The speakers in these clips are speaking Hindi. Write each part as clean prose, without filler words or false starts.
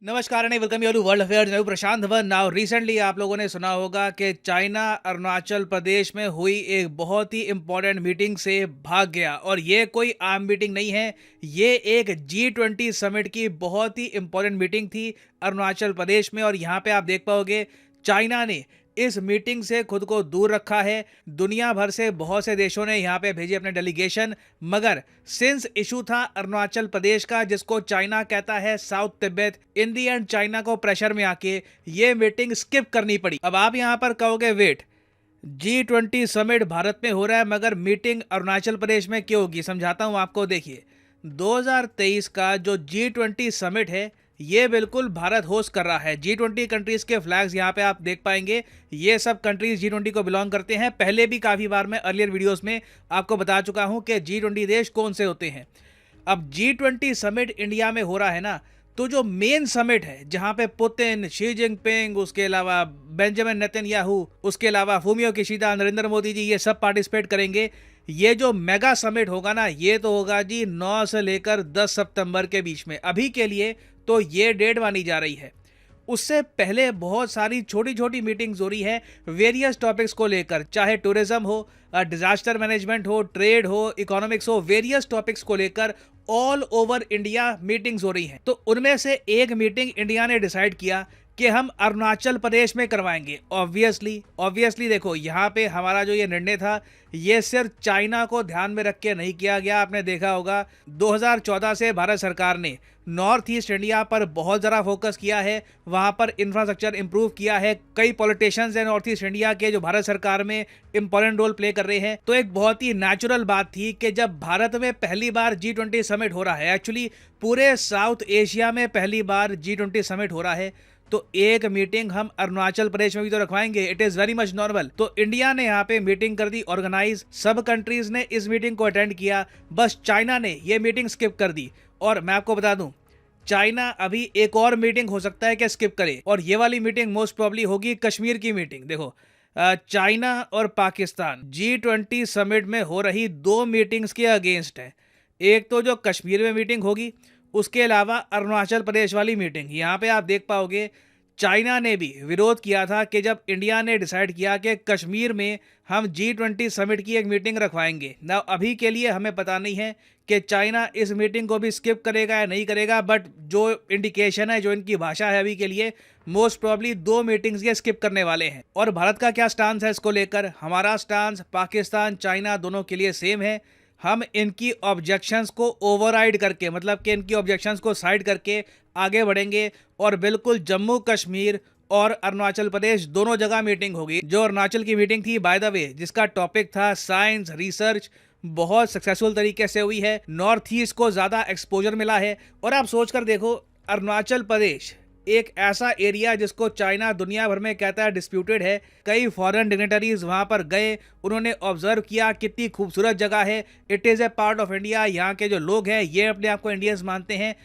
नमस्कार and welcome you to world affairs. मैं हूं प्रशांत धवन। नाउ रिसेंटली आप लोगों ने सुना होगा कि चाइना अरुणाचल प्रदेश में हुई एक बहुत ही इंपॉर्टेंट मीटिंग से भाग गया और ये कोई आम मीटिंग नहीं है। ये एक G20 समिट की बहुत ही इंपॉर्टेंट मीटिंग थी अरुणाचल प्रदेश में। और यहाँ पे आप देख पाओगे चाइना ने इस मीटिंग से खुद को दूर रखा है। दुनिया भर से बहुत से देशों ने यहाँ पे भेजे अपने डेलीगेशन, मगर सिंस इशू था अरुणाचल प्रदेश का, जिसको चाइना कहता है south Tibet, in the and China को प्रेशर में आके ये मीटिंग स्किप करनी पड़ी। अब आप यहाँ पर कहोगे वेट, G20 समिट भारत में हो रहा है मगर मीटिंग अरुणाचल प्रदेश में क्यों होगी? समझाता हूँ आपको। देखिए, 2023 का जो G20 समिट है ये बिल्कुल भारत होस्ट कर रहा है। G20 कंट्रीज के फ्लैग्स यहाँ पे आप देख पाएंगे। ये सब कंट्रीज G20 को बिलोंग करते हैं। पहले भी काफ़ी बार मैं अर्लियर वीडियोस में आपको बता चुका हूँ कि G20 देश कौन से होते हैं। अब G20 समिट इंडिया में हो रहा है ना, तो जो मेन समिट है जहां पे पुतिन, शी जिनपिंग, उसके अलावा बेंजामिन नेतन्याहू, उसके अलावा फूमियो किशिदा, नरेंद्र मोदी जी, ये सब पार्टिसिपेट करेंगे। ये जो मेगा समिट होगा ना, ये तो होगा जी 9 से लेकर 10 सितंबर के बीच में। अभी के लिए तो ये डेट मानी जा रही है। उससे पहले बहुत सारी छोटी छोटी मीटिंग्स हो रही है वेरियस टॉपिक्स को लेकर, चाहे टूरिज्म हो, डिजास्टर मैनेजमेंट हो, ट्रेड हो, इकोनॉमिक्स हो, वेरियस टॉपिक्स को लेकर ऑल ओवर इंडिया मीटिंग्स हो रही हैं। तो उनमें से एक मीटिंग इंडिया ने डिसाइड किया कि हम अरुणाचल प्रदेश में करवाएंगे। ऑब्वियसली देखो, यहाँ पे हमारा जो ये निर्णय था ये सिर्फ चाइना को ध्यान में रख के नहीं किया गया। आपने देखा होगा 2014 से भारत सरकार ने नॉर्थ ईस्ट इंडिया पर बहुत ज़्यादा फोकस किया है, वहाँ पर इंफ्रास्ट्रक्चर इंप्रूव किया है। कई पॉलिटिशियंस हैं नॉर्थ ईस्ट इंडिया के जो भारत सरकार में इंपॉर्टेंट रोल प्ले कर रहे हैं। तो एक बहुत ही नेचुरल बात थी कि जब भारत में पहली बार G20 समिट हो रहा है, एक्चुअली पूरे साउथ एशिया में पहली बार G20 समिट हो रहा है, तो एक मीटिंग हम अरुणाचल प्रदेश में भी तो रखवाएंगे। It is very much normal. तो इंडिया ने यहाँ पे मीटिंग कर दी ऑर्गेनाइज, सब कंट्रीज ने इस मीटिंग को अटेंड किया, बस चाइना ने ये मीटिंग स्किप कर दी। और मैं आपको बता दूं, चाइना अभी एक और मीटिंग हो सकता है कि स्किप करे, और ये वाली मीटिंग मोस्ट प्रॉब्ली होगी कश्मीर की मीटिंग। देखो, चाइना और पाकिस्तान G20 समिट में हो रही दो मीटिंग्स के अगेंस्ट है। एक तो जो कश्मीर में मीटिंग होगी, उसके अलावा अरुणाचल प्रदेश वाली मीटिंग। यहाँ पे आप देख पाओगे चाइना ने भी विरोध किया था कि जब इंडिया ने डिसाइड किया कि कश्मीर में हम G20 समिट की एक मीटिंग रखवाएंगे ना। अभी के लिए हमें पता नहीं है कि चाइना इस मीटिंग को भी स्किप करेगा या नहीं करेगा, बट जो इंडिकेशन है, जो इनकी भाषा है अभी के लिए, मोस्ट प्रॉब्ली दो मीटिंग्स ये स्किप करने वाले हैं। और भारत का क्या स्टांस है इसको लेकर? हमारा स्टांस पाकिस्तान, चाइना दोनों के लिए सेम है। हम इनकी ऑब्जेक्शंस को ओवरराइड करके, मतलब कि इनकी ऑब्जेक्शंस को साइड करके आगे बढ़ेंगे और बिल्कुल जम्मू कश्मीर और अरुणाचल प्रदेश दोनों जगह मीटिंग होगी। जो अरुणाचल की मीटिंग थी, बाय द वे, जिसका टॉपिक था साइंस रिसर्च, बहुत सक्सेसफुल तरीके से हुई है। नॉर्थ ईस्ट को ज़्यादा एक्सपोजर मिला है। और आप सोच कर देखो, अरुणाचल प्रदेश एक ऐसा एरिया जिसको चाइना दुनिया भर में कहता है डिस्प्यूटेड है। कई फॉरेन डिग्नेटरीज वहां पर गए, उन्होंने ऑब्जर्व किया कितनी खूबसूरत जगह है। It is a part of India. यहाँ के जो लोग हैं ये अपने आप को इंडियंस मानते हैं।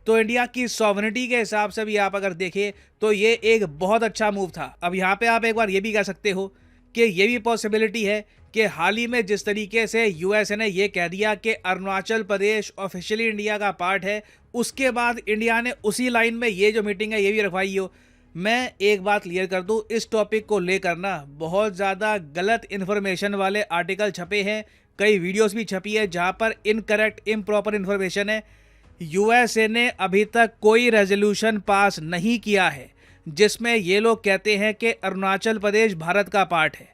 तो इंडिया की सॉवरेनिटी के हिसाब से भी आप अगर देखें तो ये एक बहुत अच्छा मूव था। अब यहाँ पे आप एक बार ये भी कह सकते हो कि ये भी पॉसिबिलिटी है कि हाल ही में जिस तरीके से यूएसए ने ये कह दिया कि अरुणाचल प्रदेश ऑफिशियली इंडिया का पार्ट है, उसके बाद इंडिया ने उसी लाइन में ये जो मीटिंग है ये भी रखवाई हो। मैं एक बात क्लियर कर दूं, इस टॉपिक को लेकर ना बहुत ज़्यादा गलत इन्फॉर्मेशन वाले आर्टिकल छपे हैं, कई वीडियोस भी छपी है जहां पर इनकरेक्ट इम्प्रॉपर इन्फॉर्मेशन है। यूएसए ने अभी तक कोई रेजोल्यूशन पास नहीं किया है जिसमें ये लोग कहते हैं कि अरुणाचल प्रदेश भारत का पार्ट है।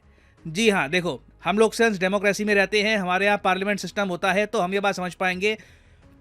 जी हाँ, देखो, हम लोग सेंस डेमोक्रेसी में रहते हैं, हमारे यहाँ पार्लियामेंट सिस्टम होता है, तो हम ये बात समझ पाएंगे।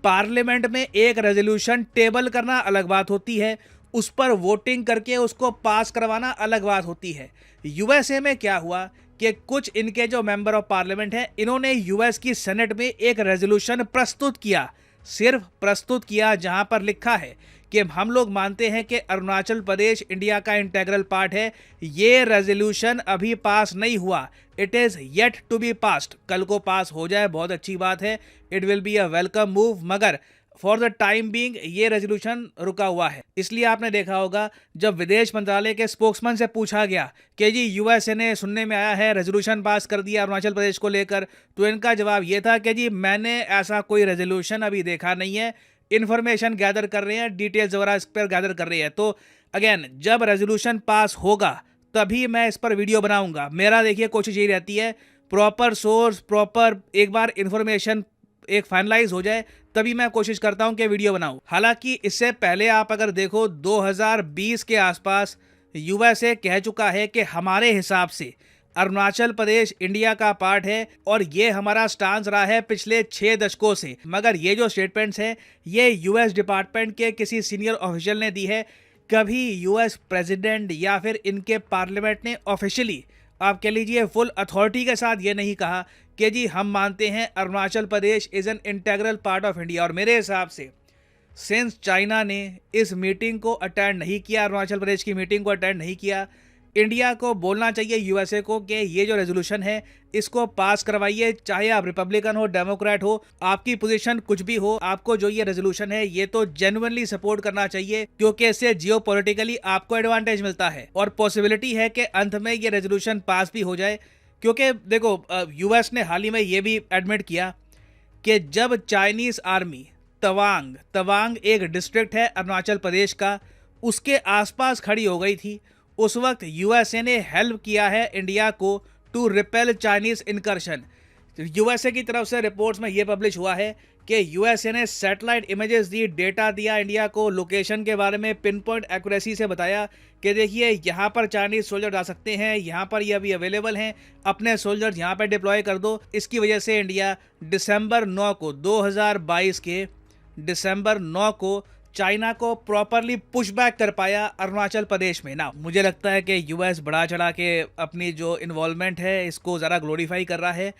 पार्लियामेंट में एक रेजोल्यूशन टेबल करना अलग बात होती है, उस पर वोटिंग करके उसको पास करवाना अलग बात होती है। यूएसए में क्या हुआ कि कुछ इनके जो मेंबर ऑफ पार्लियामेंट हैं, इन्होंने यूएस की सेनेट में एक रेजोल्यूशन प्रस्तुत किया, सिर्फ प्रस्तुत किया, जहां पर लिखा है कि हम लोग मानते हैं कि अरुणाचल प्रदेश इंडिया का इंटेग्रल पार्ट है। ये रेजोल्यूशन अभी पास नहीं हुआ, it is yet to be passed. कल को पास हो जाए, बहुत अच्छी बात है, it will be a welcome move, मगर फॉर द टाइम बीइंग ये रेजोल्यूशन रुका हुआ है। इसलिए आपने देखा होगा जब विदेश मंत्रालय के स्पोक्समैन से पूछा गया कि जी यूएसए ने सुनने में आया है रेजोल्यूशन पास कर दिया अरुणाचल प्रदेश को लेकर, तो इनका जवाब ये था कि जी मैंने ऐसा कोई रेजोल्यूशन अभी देखा नहीं है, इन्फॉर्मेशन गैदर कर रहे हैं, डिटेल्स वगैरह इस पर गैदर कर रहे हैं। तो अगेन जब रेजोल्यूशन पास होगा तभी मैं इस पर वीडियो बनाऊंगा। मेरा देखिए कोशिश यही रहती है, प्रॉपर सोर्स, प्रॉपर एक बार इन्फॉर्मेशन एक फाइनलाइज हो जाए तभी मैं कोशिश करता हूं कि वीडियो बनाऊं। हालांकि इससे पहले आप अगर देखो 2020 के आसपास यूएसए कह चुका है कि हमारे हिसाब से अरुणाचल प्रदेश इंडिया का पार्ट है और ये हमारा स्टांस रहा है पिछले 6 दशकों से। मगर ये जो स्टेटमेंट्स हैं ये यूएस डिपार्टमेंट के किसी सीनियर ऑफिशियल ने दी है। कभी यूएस प्रेसिडेंट या फिर इनके पार्लियामेंट ने ऑफिशियली, आप कह लीजिए फुल अथॉरिटी के साथ ये नहीं कहा कि जी हम मानते हैं Arunachal Pradesh is an integral part of India. और मेरे हिसाब से सिंस चाइना ने इस मीटिंग को अटेंड नहीं किया, अरुणाचल प्रदेश की मीटिंग को अटेंड नहीं किया, इंडिया को बोलना चाहिए यूएसए को कि ये जो रेजोल्यूशन है इसको पास करवाइए। चाहे आप रिपब्लिकन हो, डेमोक्रेट हो, आपकी पोजीशन कुछ भी हो, आपको जो ये रेजोल्यूशन है ये तो जेन्युइनली सपोर्ट करना चाहिए, क्योंकि इससे जियोपॉलिटिकली आपको एडवांटेज मिलता है और पॉसिबिलिटी है कि अंत में ये रेजोल्यूशन पास भी हो जाए। क्योंकि देखो यूएस ने हाल ही में ये भी एडमिट किया कि जब चाइनीज आर्मी तवांग एक डिस्ट्रिक्ट है अरुणाचल प्रदेश का, उसके आसपास खड़ी हो गई थी, उस वक्त यूएसए ने हेल्प किया है इंडिया को to repel Chinese incursion. USA की तरफ से रिपोर्ट्स में ये पब्लिश हुआ है कि यूएसए ने सैटेलाइट इमेजेस दी, डेटा दिया इंडिया को, लोकेशन के बारे में पिन पॉइंट एक्यूरेसी से बताया कि देखिए यहाँ पर चाइनीज सोल्जर आ सकते हैं, यहाँ पर ये अभी अवेलेबल हैं, अपने सोल्जर्स यहाँ पर डिप्लॉय कर दो। इसकी वजह से इंडिया दिसंबर 9 को 2022 के दिसंबर 9 को चाइना को प्रॉपरली पुश बैक कर पाया अरुणाचल प्रदेश में। ना मुझे लगता है कि यूएस बढ़ा चढ़ा के अपनी जो इन्वॉल्वमेंट है इसको ज़रा ग्लोरीफाई कर रहा है,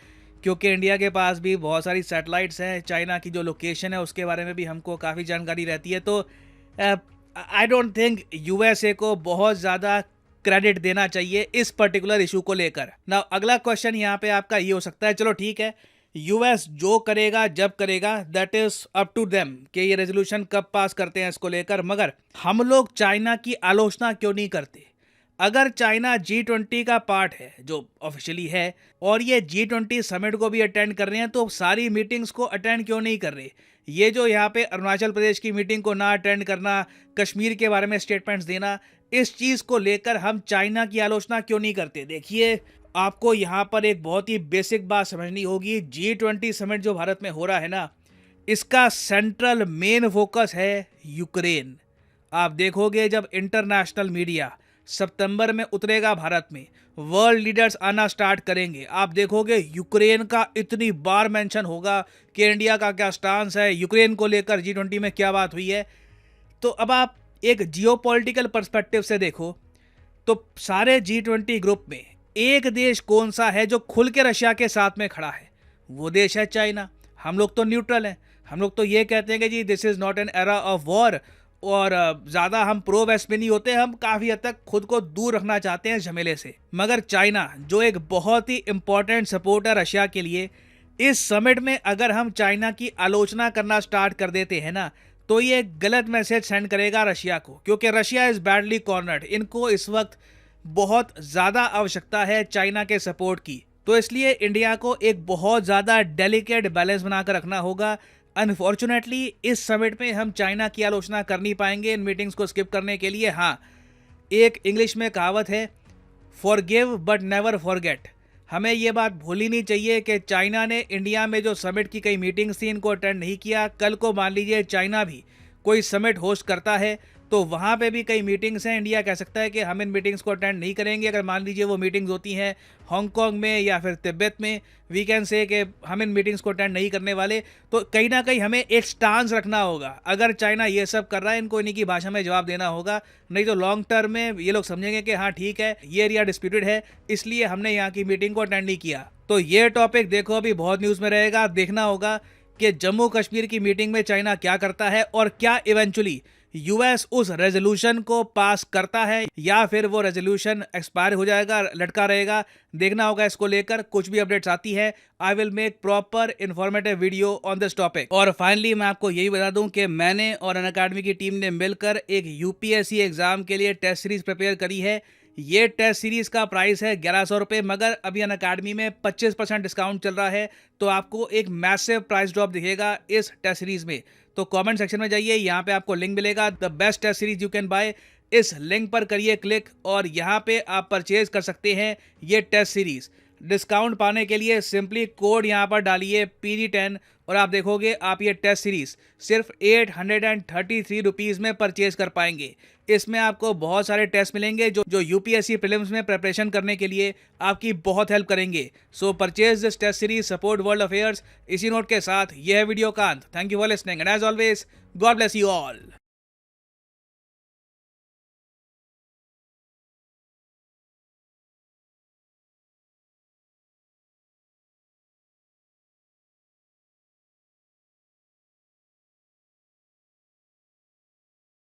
क्योंकि इंडिया के पास भी बहुत सारी सैटेलाइट्स हैं, चाइना की जो लोकेशन है उसके बारे में भी हमको काफ़ी जानकारी रहती है। तो आई डोंट थिंक यूएसए को बहुत ज़्यादा क्रेडिट देना चाहिए इस पर्टिकुलर इशू को लेकर। ना अगला क्वेश्चन यहाँ पे आपका ये हो सकता है, चलो ठीक है यूएस जो करेगा जब करेगा that is up to them कि ये रेजोल्यूशन कब पास करते हैं इसको लेकर, मगर हम लोग चाइना की आलोचना क्यों नहीं करते? अगर चाइना G20 का पार्ट है जो ऑफिशियली है और ये G20 समिट को भी अटेंड कर रहे हैं, तो सारी मीटिंग्स को अटेंड क्यों नहीं कर रहे? ये जो यहाँ पे अरुणाचल प्रदेश की मीटिंग को ना अटेंड करना, कश्मीर के बारे में स्टेटमेंट्स देना, इस चीज़ को लेकर हम चाइना की आलोचना क्यों नहीं करते? देखिए आपको यहाँ पर एक बहुत ही बेसिक बात समझनी होगी। G20 समिट जो भारत में हो रहा है ना, इसका सेंट्रल मेन फोकस है यूक्रेन। आप देखोगे जब इंटरनेशनल मीडिया सितंबर में उतरेगा भारत में, वर्ल्ड लीडर्स आना स्टार्ट करेंगे, आप देखोगे यूक्रेन का इतनी बार मेंशन होगा कि इंडिया का क्या स्टांस है, यूक्रेन को लेकर G20 में क्या बात हुई है। तो अब आप एक जियोपॉलिटिकल पर्सपेक्टिव से देखो तो सारे G20 ग्रुप में एक देश कौन सा है जो खुल के रशिया के साथ में खड़ा है? वो देश है चाइना। हम लोग तो न्यूट्रल हैं, हम लोग तो ये कहते हैं कि जी this is not an era of war, और ज़्यादा हम प्रो वेस्ट में नहीं होते, हम काफ़ी हद तक खुद को दूर रखना चाहते हैं झमेले से। मगर चाइना जो एक बहुत ही इंपॉर्टेंट सपोर्ट है रशिया के लिए, इस समिट में अगर हम चाइना की आलोचना करना स्टार्ट कर देते हैं ना, तो ये एक गलत मैसेज सेंड करेगा रशिया को, क्योंकि रशिया इज़ बैडली कॉर्नर्ड। इनको इस वक्त बहुत ज़्यादा आवश्यकता है चाइना के सपोर्ट की। तो इसलिए इंडिया को एक बहुत ज़्यादा डेलिकेट बैलेंस बनाकर रखना होगा। अनफॉर्चुनेटली इस समिट में हम चाइना की आलोचना कर नहीं पाएंगे इन मीटिंग्स को स्किप करने के लिए। हाँ, एक इंग्लिश में कहावत है, फॉरगिव बट नेवर फॉरगेट। हमें ये बात भूलनी नहीं चाहिए कि चाइना ने इंडिया में जो समिट की कई मीटिंग्स थी इनको अटेंड नहीं किया। कल को मान लीजिए चाइना भी कोई समिट होस्ट करता है तो वहाँ पे भी कई मीटिंग्स हैं, इंडिया कह सकता है कि हम इन मीटिंग्स को अटेंड नहीं करेंगे। अगर मान लीजिए वो मीटिंग्स होती हैं हांगकांग में या फिर तिब्बत में, वी कैन से कि हम इन मीटिंग्स को अटेंड नहीं करने वाले। तो कहीं ना कहीं हमें एक स्टांस रखना होगा। अगर चाइना ये सब कर रहा है, इनको इन्हीं की भाषा में जवाब देना होगा, नहीं तो लॉन्ग टर्म में ये लोग समझेंगे कि हाँ ठीक है ये एरिया डिस्प्यूटेड है, इसलिए हमने यहाँ की मीटिंग को अटेंड नहीं किया। तो ये टॉपिक देखो अभी बहुत न्यूज़ में रहेगा। देखना होगा कि जम्मू कश्मीर की मीटिंग में चाइना क्या करता है और क्या इवेंचुअली यूएस उस रेजोल्यूशन को पास करता है या फिर वो रेजोल्यूशन एक्सपायर हो जाएगा, लटका रहेगा। देखना होगा इसको लेकर। कुछ भी अपडेट्स आती है I will make proper informative video on this topic. और फाइनली मैं आपको यही बता दूं कि मैंने और अनअकैडमी की टीम ने मिलकर एक यूपीएससी एग्जाम के लिए टेस्ट सीरीज प्रिपेयर करी है। ये टेस्ट सीरीज का प्राइस है 1100 रुपये, मगर अभी अनअकैडमी में 25% डिस्काउंट चल रहा है, तो आपको एक मैसिव प्राइस ड्रॉप दिखेगा इस टेस्ट सीरीज में। तो कमेंट सेक्शन में जाइए, यहाँ पे आपको लिंक मिलेगा, the best test series you can buy. इस लिंक पर करिए क्लिक और यहाँ पे आप परचेज कर सकते हैं ये टेस्ट सीरीज। डिस्काउंट पाने के लिए सिंपली कोड यहाँ पर डालिए PD10 और आप देखोगे आप ये टेस्ट सीरीज सिर्फ 833 रुपीज़ में परचेज कर पाएंगे। इसमें आपको बहुत सारे टेस्ट मिलेंगे जो यूपीएससी प्रीलिम्स में प्रिपरेशन करने के लिए आपकी बहुत हेल्प करेंगे। So purchase this test series, support world affairs. इसी नोट के साथ यह वीडियो का अंत। Thank you for listening and as always God bless you all.